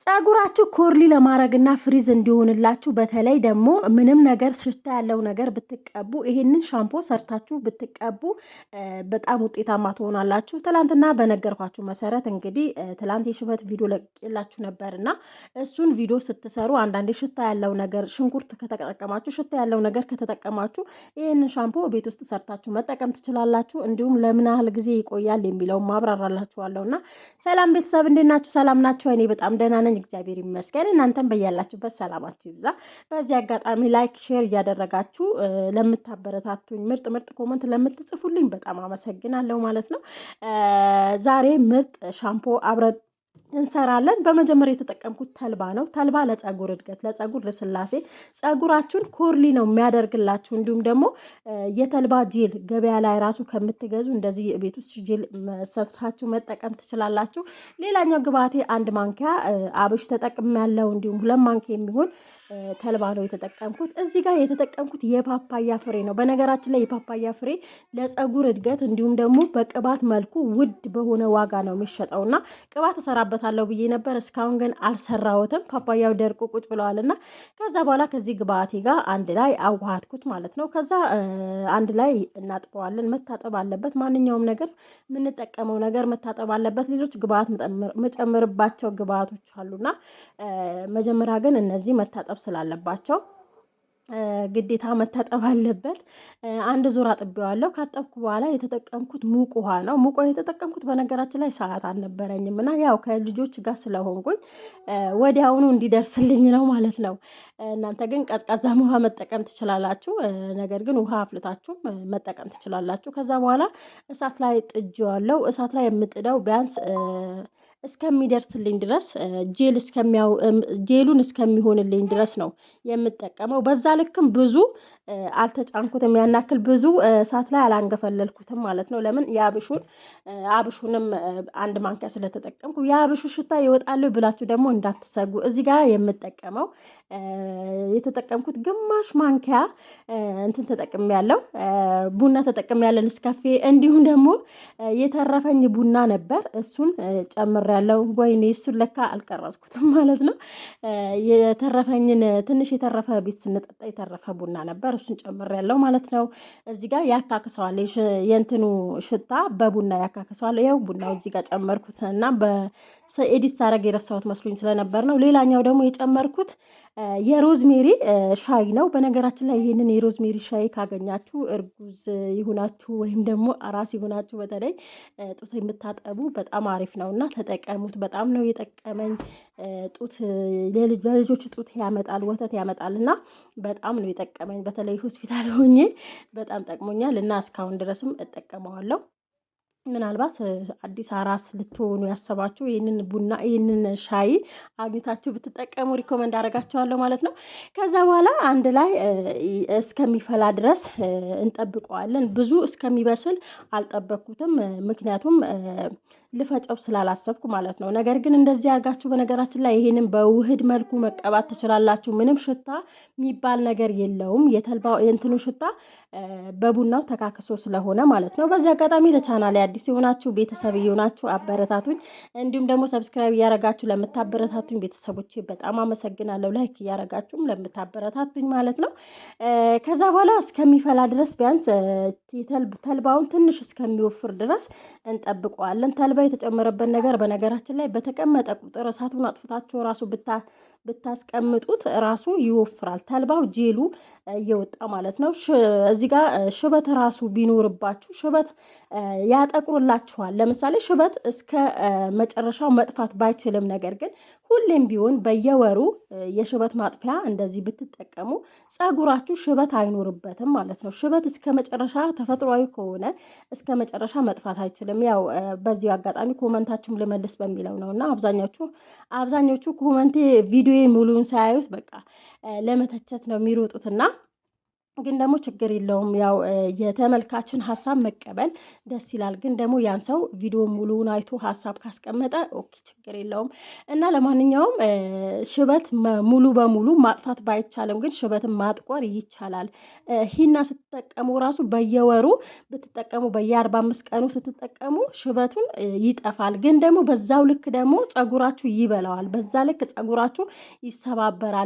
ጸጉራችሁ ኮርሊ ለማድረግና ፍሪዝ እንዲሆንላችሁ በተለይ ደግሞ ምንም ነገር ሽታ ያለው ነገር ብትቀቡ ይሄንን ሻምፖ ሰርታችሁ ብትቀቡ በጣም ውጤታማ ትሆናላችሁ። ትላንትና በነገርኳችሁ መሰረት እንግዲህ ትላንት የሽበት ቪዲዮ ለቅቄላችሁ ነበርና እሱን ቪዲዮ ስትሰሩ አንዳንዴ ሽታ ያለው ነገር ሽንኩርት ከተጠቀማችሁ ሽታ ያለው ነገር ከተጠቀማችሁ ይሄንን ሻምፖ ቤት ውስጥ ሰርታችሁ መጠቀም ትችላላችሁ። እንዲሁም ለምን ያህል ጊዜ ይቆያል የሚለውን ማብራራላችኋለሁና ሰላም ቤተሰብ እንዴት ናችሁ? ሰላም ናችሁ? እኔ በጣም ደህና ነኝ። እግዚአብሔር ይመስገን። እናንተም በያላችሁበት ሰላማችሁ ይብዛ። በዚህ አጋጣሚ ላይክ፣ ሼር እያደረጋችሁ ለምታበረታቱኝ ምርጥ ምርጥ ኮመንት ለምትጽፉልኝ በጣም አመሰግናለሁ ማለት ነው። ዛሬ ምርጥ ሻምፖ አብረን እንሰራለን። በመጀመሪያ የተጠቀምኩት ተልባ ነው። ተልባ ለጸጉር እድገት፣ ለጸጉር ልስላሴ፣ ጸጉራችሁን ኮርሊ ነው የሚያደርግላችሁ። እንዲሁም ደግሞ የተልባ ጄል ገበያ ላይ ራሱ ከምትገዙ እንደዚህ ቤት ውስጥ ጄል ሰርታችሁ መጠቀም ትችላላችሁ። ሌላኛው ግብአቴ 1 ማንኪያ አብሽ ተጠቅሜያለሁ። እንዲሁም 2 ማንኪያ የሚሆን ተልባ ነው የተጠቀምኩት። እዚህ ጋር የተጠቀምኩት የፓፓያ ፍሬ ነው። በነገራችን ላይ የፓፓያ ፍሬ ለጸጉር እድገት እንዲሁም ደግሞ በቅባት መልኩ ውድ በሆነ ዋጋ ነው የሚሸጠውና ቅባት እሰራበታለሁ ብዬ ነበር። እስካሁን ግን አልሰራሁትም። ፓፓያው ደርቆ ቁጭ ብለዋልና ከዛ በኋላ ከዚህ ግብአቴ ጋር አንድ ላይ አዋሃድኩት ማለት ነው። ከዛ አንድ ላይ እናጥበዋለን። መታጠብ አለበት። ማንኛውም ነገር የምንጠቀመው ነገር መታጠብ አለበት። ሌሎች ግብአት መጨመርባቸው ግብአቶች አሉና መጀመሪያ ግን እነዚህ መታጠብ ስላለባቸው ግዴታ መታጠብ አለበት። አንድ ዙር አጥቤዋለሁ። ካጠብኩ በኋላ የተጠቀምኩት ሙቅ ውሃ ነው። ሙቅ ውሃ የተጠቀምኩት በነገራችን ላይ ሰዓት አልነበረኝም እና ያው ከልጆች ጋር ስለሆንኩኝ ወዲያውኑ እንዲደርስልኝ ነው ማለት ነው። እናንተ ግን ቀዝቃዛ ውሃ መጠቀም ትችላላችሁ። ነገር ግን ውሃ አፍልታችሁ መጠቀም ትችላላችሁ። ከዛ በኋላ እሳት ላይ ጥጄዋለሁ። እሳት ላይ የምጥደው ቢያንስ እስከሚደርስልኝ ድረስ ጄሉን እስከሚሆንልኝ ድረስ ነው የምጠቀመው። በዛ ልክም ብዙ አልተጫንኩትም። ያናክል ብዙ እሳት ላይ አላንገፈለልኩትም ማለት ነው። ለምን አብሹንም 1 ማንኪያ ስለተጠቀምኩ የአብሹ ሽታ ይወጣል ብላችሁ ደግሞ እንዳትሰጉ። እዚህ ጋር የምጠቀመው የተጠቀምኩት ግማሽ ማንኪያ እንትን ተጠቅሜያለሁ፣ ቡና ተጠቅሜያለሁ ንስካፌ። እንዲሁም ደግሞ የተረፈኝ ቡና ነበር፣ እሱን ጨምሬያለሁ። ወይኔ እሱን ለካ አልቀረጽኩትም ማለት ነው። የተረፈኝን ትንሽ የተረፈ ቤት ስንጠጣ የተረፈ ቡና ነበር፣ እሱን ጨምሬያለሁ ማለት ነው። እዚህ ጋር ያካክሰዋል፣ የእንትኑ ሽታ በቡና ያካክሰዋል። ያው ቡናው እዚህ ጋር ጨመርኩት እና በኤዲት ሳረግ የረሳሁት መስሎኝ ስለነበር ነው። ሌላኛው ደግሞ የጨመርኩት የሮዝሜሪ ሻይ ነው። በነገራችን ላይ ይሄንን የሮዝሜሪ ሻይ ካገኛችሁ እርጉዝ ይሁናችሁ ወይም ደግሞ አራስ ይሁናችሁ በተለይ ጡት የምታጠቡ በጣም አሪፍ ነውና ተጠቀሙት። በጣም ነው የጠቀመኝ። ጡት ለልጆች ጡት ያመጣል፣ ወተት ያመጣል እና በጣም ነው የጠቀመኝ። በተለይ ሆስፒታል ሆኜ በጣም ጠቅሞኛል እና እስካሁን ድረስም እጠቀመዋለሁ። ምናልባት አዲስ አራስ ልትሆኑ ያሰባችሁ ይህንን ሻይ አግኝታችሁ ብትጠቀሙ ሪኮመንድ አደርጋችኋለሁ ማለት ነው። ከዛ በኋላ አንድ ላይ እስከሚፈላ ድረስ እንጠብቀዋለን። ብዙ እስከሚበስል አልጠበቅኩትም፣ ምክንያቱም ልፈጨው ስላላሰብኩ ማለት ነው። ነገር ግን እንደዚህ አድርጋችሁ በነገራችን ላይ ይሄንን በውህድ መልኩ መቀባት ትችላላችሁ። ምንም ሽታ የሚባል ነገር የለውም። የእንትኑ ሽታ በቡናው ተካክሶ ስለሆነ ማለት ነው። በዚህ አጋጣሚ ለቻናሌ አዲስ የሆናችሁ ቤተሰብ የሆናችሁ አበረታቱኝ። እንዲሁም ደግሞ ሰብስክራይብ እያረጋችሁ ለምታበረታቱኝ ቤተሰቦቼ በጣም አመሰግናለሁ። ላይክ እያረጋችሁም ለምታበረታቱኝ ማለት ነው። ከዛ በኋላ እስከሚፈላ ድረስ ቢያንስ ተልባውን ትንሽ እስከሚወፍር ድረስ እንጠብቀዋለን። ተልባ የተጨመረበት ነገር በነገራችን ላይ በተቀመጠ ቁጥር እሳቱን አጥፍታችሁ ራሱ ብታስቀምጡት ራሱ ይወፍራል። ተልባው ጄሉ እየወጣ ማለት ነው። እዚህ ጋር ሽበት ራሱ ቢኖርባችሁ ሽበት ያጠቁርላችኋል። ለምሳሌ ሽበት እስከ መጨረሻው መጥፋት ባይችልም ነገር ግን ሁሌም ቢሆን በየወሩ የሽበት ማጥፊያ እንደዚህ ብትጠቀሙ ጸጉራችሁ ሽበት አይኖርበትም ማለት ነው። ሽበት እስከ መጨረሻ ተፈጥሯዊ ከሆነ እስከ መጨረሻ መጥፋት አይችልም። ያው በዚህ አጋጣሚ ኮመንታችሁም ልመልስ በሚለው ነውና አብዛኞቹ ኮመንቴ ቪዲዮ ሙሉውን ሳያዩት በቃ ለመተቸት ነው የሚሮጡትና ግን ደግሞ ችግር የለውም። ያው የተመልካችን ሀሳብ መቀበል ደስ ይላል። ግን ደግሞ ያን ሰው ቪዲዮ ሙሉውን አይቶ ሀሳብ ካስቀመጠ ኦኬ ችግር የለውም። እና ለማንኛውም ሽበት ሙሉ በሙሉ ማጥፋት ባይቻልም ግን ሽበትን ማጥቆር ይቻላል። ሂና ስትጠቀሙ ራሱ በየወሩ ብትጠቀሙ በየ45 ቀኑ ስትጠቀሙ ሽበቱን ይጠፋል። ግን ደግሞ በዛው ልክ ደግሞ ጸጉራችሁ ይበላዋል። በዛ ልክ ጸጉራችሁ ይሰባበራል።